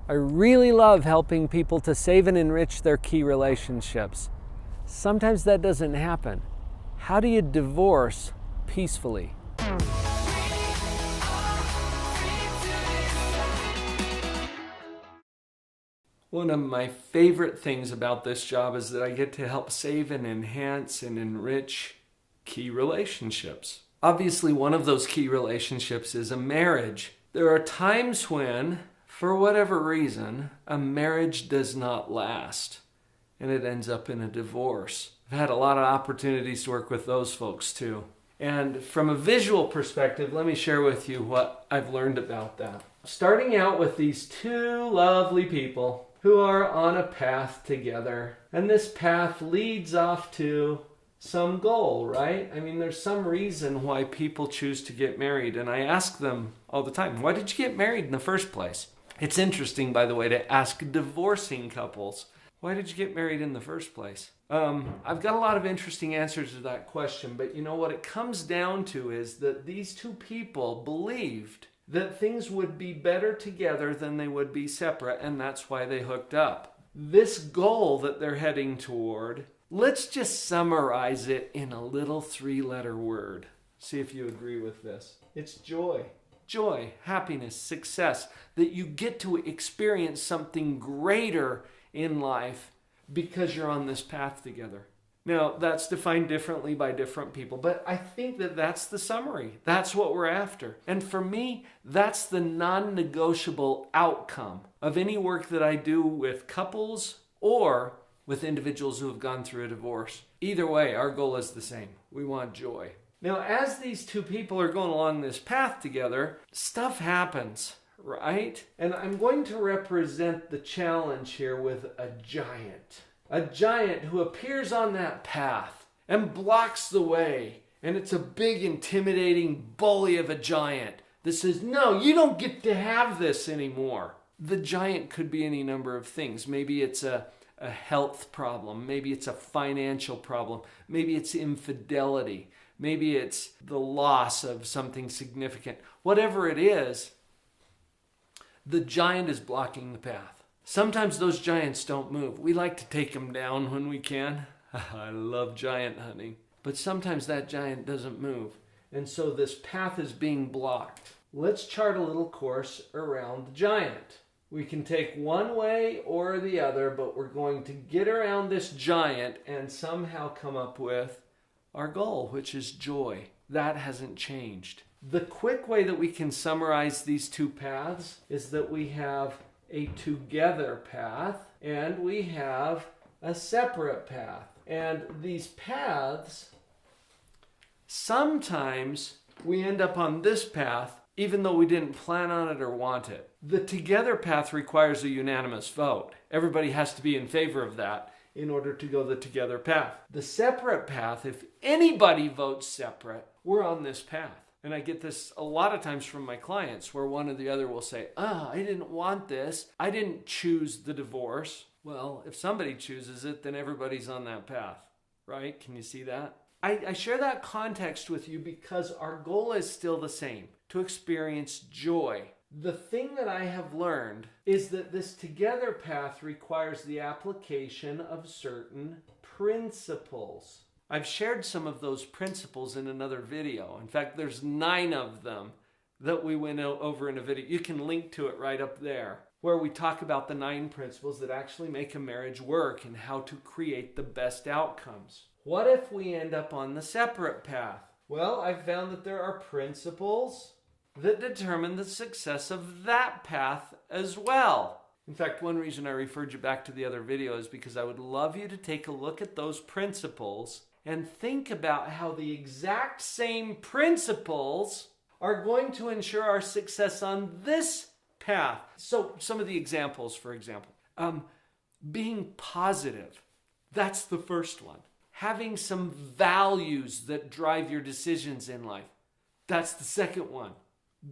I really love helping people to save and enrich their key relationships. Sometimes that doesn't happen. How do you divorce peacefully? One of my favorite things about this job is that I get to help save and enhance and enrich key relationships. Obviously, one of those key relationships is a marriage. There are times when, for whatever reason, a marriage does not last and it ends up in a divorce. I've had a lot of opportunities to work with those folks too. And from a visual perspective, let me share with you what I've learned about that. Starting out with these two lovely people who are on a path together, and this path leads off to some goal, right? I mean, there's some reason why people choose to get married, and I ask them all the time, why did you get married in the first place? It's interesting, by the way, to ask divorcing couples, why did you get married in the first place? I've got a lot of interesting answers to that question, but you know what it comes down to is that these two people believed that things would be better together than they would be separate, and that's why they hooked up. This goal that they're heading toward, let's just summarize it in a little 3-letter word. See if you agree with this. It's joy. Joy, happiness, success, that you get to experience something greater in life because you're on this path together. Now, that's defined differently by different people, but I think that that's the summary. That's what we're after. And for me, that's the non-negotiable outcome of any work that I do with couples or with individuals who have gone through a divorce. Either way, our goal is the same. We want joy. Now, as these two people are going along this path together, stuff happens, right? And I'm going to represent the challenge here with a giant. A giant who appears on that path and blocks the way. And it's a big, intimidating bully of a giant that says, no, you don't get to have this anymore. The giant could be any number of things. Maybe it's a health problem. Maybe it's a financial problem. Maybe it's infidelity. Maybe it's the loss of something significant. Whatever it is, the giant is blocking the path. Sometimes those giants don't move. We like to take them down when we can. I love giant hunting. But sometimes that giant doesn't move. And so this path is being blocked. Let's chart a little course around the giant. We can take one way or the other, but we're going to get around this giant and somehow come up with our goal, which is joy. That hasn't changed. The quick way that we can summarize these two paths is that we have a together path and we have a separate path. And these paths, sometimes we end up on this path even though we didn't plan on it or want it. The together path requires a unanimous vote. Everybody has to be in favor of that in order to go the together path. The separate path, if anybody votes separate, we're on this path. And I get this a lot of times from my clients where one or the other will say, I didn't want this. I didn't choose the divorce. Well, if somebody chooses it, then everybody's on that path, right? Can you see that? I share that context with you because our goal is still the same, to experience joy. The thing that I have learned is that this together path requires the application of certain principles. I've shared some of those principles in another video. In fact, there's 9 of them that we went over in a video. You can link to it right up there, where we talk about the 9 principles that actually make a marriage work and how to create the best outcomes. What if we end up on the separate path? Well, I've found that there are principles that determine the success of that path as well. In fact, one reason I referred you back to the other video is because I would love you to take a look at those principles and think about how the exact same principles are going to ensure our success on this path. So some of the examples, for example, being positive, that's the first one. Having some values that drive your decisions in life, that's the second one.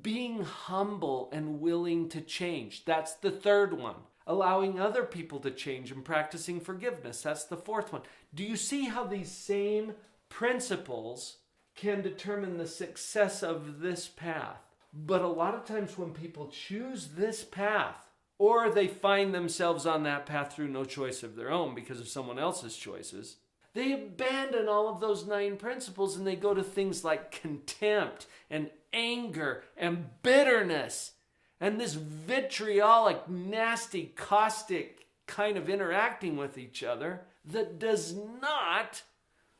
Being humble and willing to change, that's the third one. Allowing other people to change and practicing forgiveness, that's the fourth one. Do you see how these same principles can determine the success of this path? But a lot of times when people choose this path, or they find themselves on that path through no choice of their own because of someone else's choices, they abandon all of those 9 principles and they go to things like contempt and anger and bitterness and this vitriolic, nasty, caustic kind of interacting with each other that does not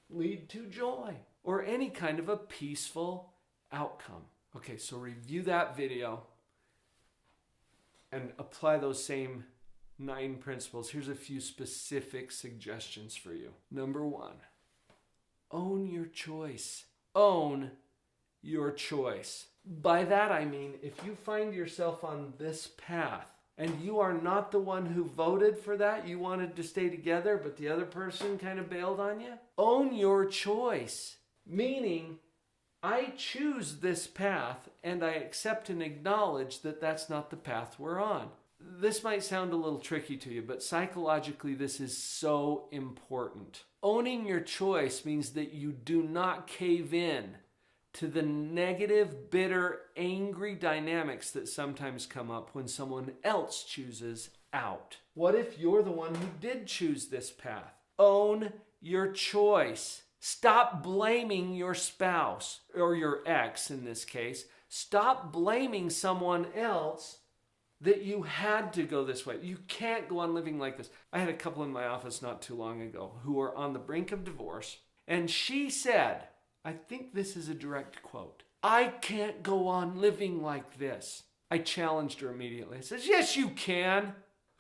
lead to joy or any kind of a peaceful outcome. Okay, so review that video and apply those same 9 principles. Here's a few specific suggestions for you. Number 1, own your choice. Own your choice. By that I mean, if you find yourself on this path and you are not the one who voted for that, you wanted to stay together, but the other person kind of bailed on you, own your choice. Meaning, I choose this path and I accept and acknowledge that that's not the path we're on. This might sound a little tricky to you, but psychologically this is so important. Owning your choice means that you do not cave in to the negative, bitter, angry dynamics that sometimes come up when someone else chooses out. What if you're the one who did choose this path? Own your choice. Stop blaming your spouse, or your ex in this case. Stop blaming someone else that you had to go this way. You can't go on living like this. I had a couple in my office not too long ago who were on the brink of divorce, and she said, I think this is a direct quote, "I can't go on living like this." I challenged her immediately. I said, yes, you can.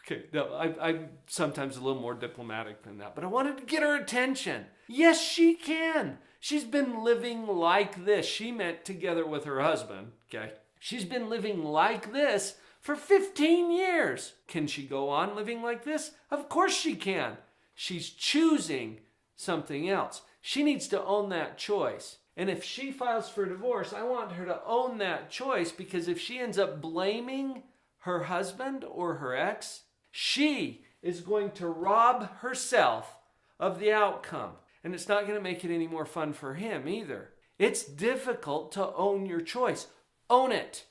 Okay, no, I'm sometimes a little more diplomatic than that, but I wanted to get her attention. Yes, she can. She's been living like this. She meant together with her husband, okay? She's been living like this for 15 years. Can she go on living like this? Of course she can. She's choosing something else. She needs to own that choice. And if she files for divorce, I want her to own that choice, because if she ends up blaming her husband or her ex, she is going to rob herself of the outcome. And it's not going to make it any more fun for him either. It's difficult to own your choice. Own it.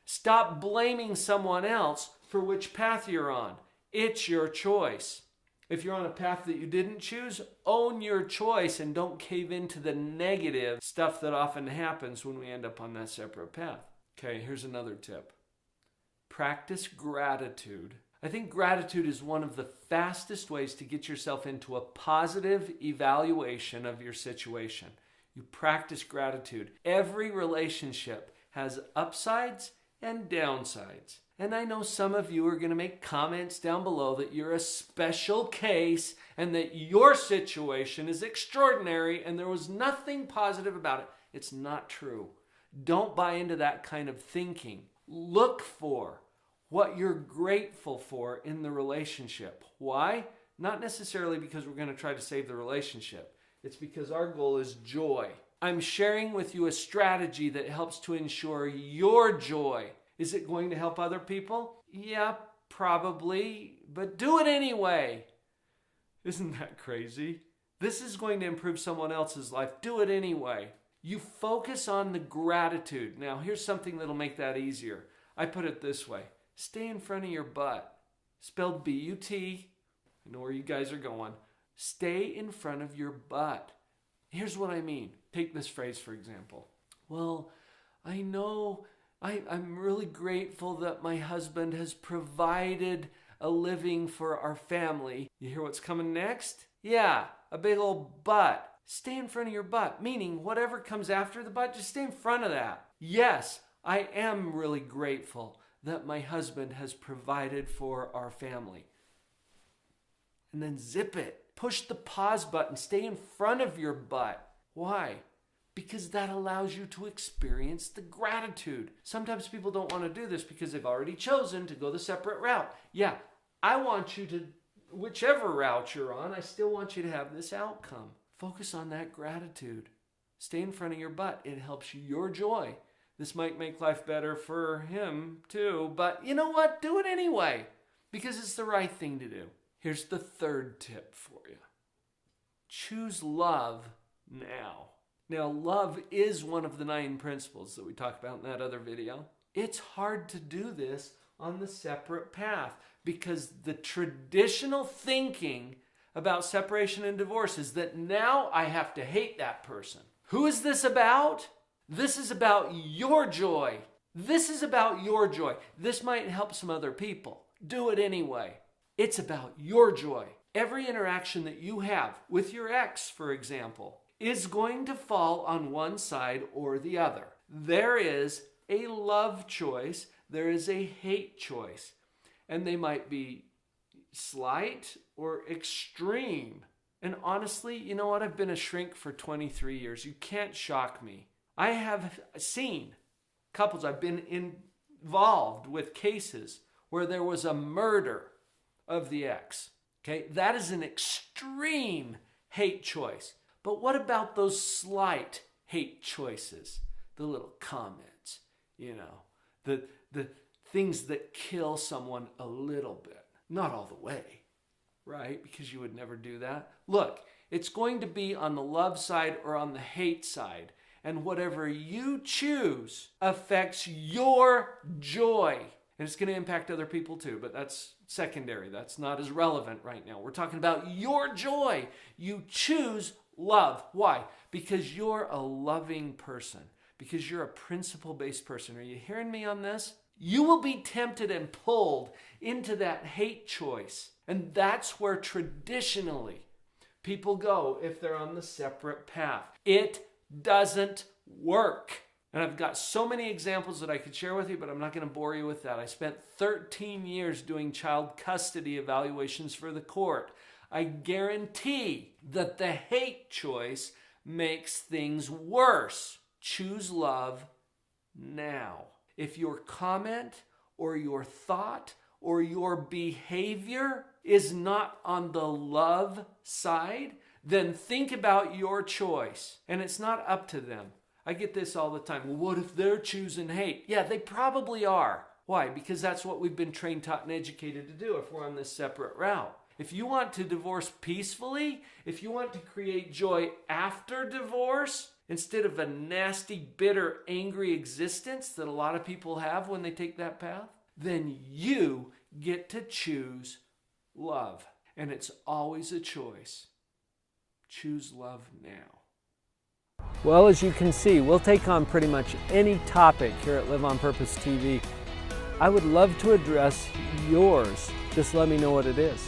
Stop blaming someone else for which path you're on. It's your choice. If you're on a path that you didn't choose, own your choice and don't cave into the negative stuff that often happens when we end up on that separate path. Okay, here's another tip. Practice gratitude. I think gratitude is one of the fastest ways to get yourself into a positive evaluation of your situation. You practice gratitude. Every relationship has upsides and downsides. And I know some of you are going to make comments down below that you're a special case and that your situation is extraordinary and there was nothing positive about it. It's not true. Don't buy into that kind of thinking. Look for what you're grateful for in the relationship. Why? Not necessarily because we're going to try to save the relationship. It's because our goal is joy. I'm sharing with you a strategy that helps to ensure your joy. Is it going to help other people? Yeah, probably, but do it anyway. Isn't that crazy? This is going to improve someone else's life. Do it anyway. You focus on the gratitude. Now, here's something that'll make that easier. I put it this way. Stay in front of your butt. Spelled B-U-T. I know where you guys are going. Stay in front of your butt. Here's what I mean. Take this phrase, for example. Well, I know I'm really grateful that my husband has provided a living for our family. You hear what's coming next? Yeah, a big old butt. Stay in front of your butt, meaning whatever comes after the butt, just stay in front of that. Yes, I am really grateful that my husband has provided for our family. And then zip it. Push the pause button. Stay in front of your butt. Why? Because that allows you to experience the gratitude. Sometimes people don't want to do this because they've already chosen to go the separate route. Yeah, I want you to, whichever route you're on, I still want you to have this outcome. Focus on that gratitude. Stay in front of your butt. It helps your joy. This might make life better for him too, but you know what? Do it anyway, because it's the right thing to do. Here's the third tip for you. Choose love now. Now, love is one of the 9 principles that we talked about in that other video. It's hard to do this on the separate path, because the traditional thinking about separation and divorce is that now I have to hate that person. Who is this about? This is about your joy. This is about your joy. This might help some other people. Do it anyway. It's about your joy. Every interaction that you have with your ex, for example, is going to fall on one side or the other. There is a love choice. There is a hate choice. And they might be slight or extreme. And honestly, you know what? I've been a shrink for 23 years. You can't shock me. I have seen couples, I've been involved with cases where there was a murder of the ex. Okay, that is an extreme hate choice. But what about those slight hate choices? The little comments, the things that kill someone a little bit. Not all the way, right? Because you would never do that. Look, it's going to be on the love side or on the hate side. And whatever you choose affects your joy. And it's going to impact other people too, but that's secondary. That's not as relevant right now. We're talking about your joy. You choose love. Why? Because you're a loving person. Because you're a principle-based person. Are you hearing me on this? You will be tempted and pulled into that hate choice. And that's where traditionally people go if they're on the separate path. It doesn't work. And I've got so many examples that I could share with you, but I'm not going to bore you with that. I spent 13 years doing child custody evaluations for the court. I guarantee that the hate choice makes things worse. Choose love now. If your comment or your thought or your behavior is not on the love side, then think about your choice. And it's not up to them. I get this all the time. Well, what if they're choosing hate? Yeah, they probably are. Why? Because that's what we've been trained, taught, and educated to do if we're on this separate route. If you want to divorce peacefully, if you want to create joy after divorce, instead of a nasty, bitter, angry existence that a lot of people have when they take that path, then you get to choose love. And it's always a choice. Choose love now. Well, as you can see, we'll take on pretty much any topic here at Live on Purpose TV. I would love to address yours. Just let me know what it is.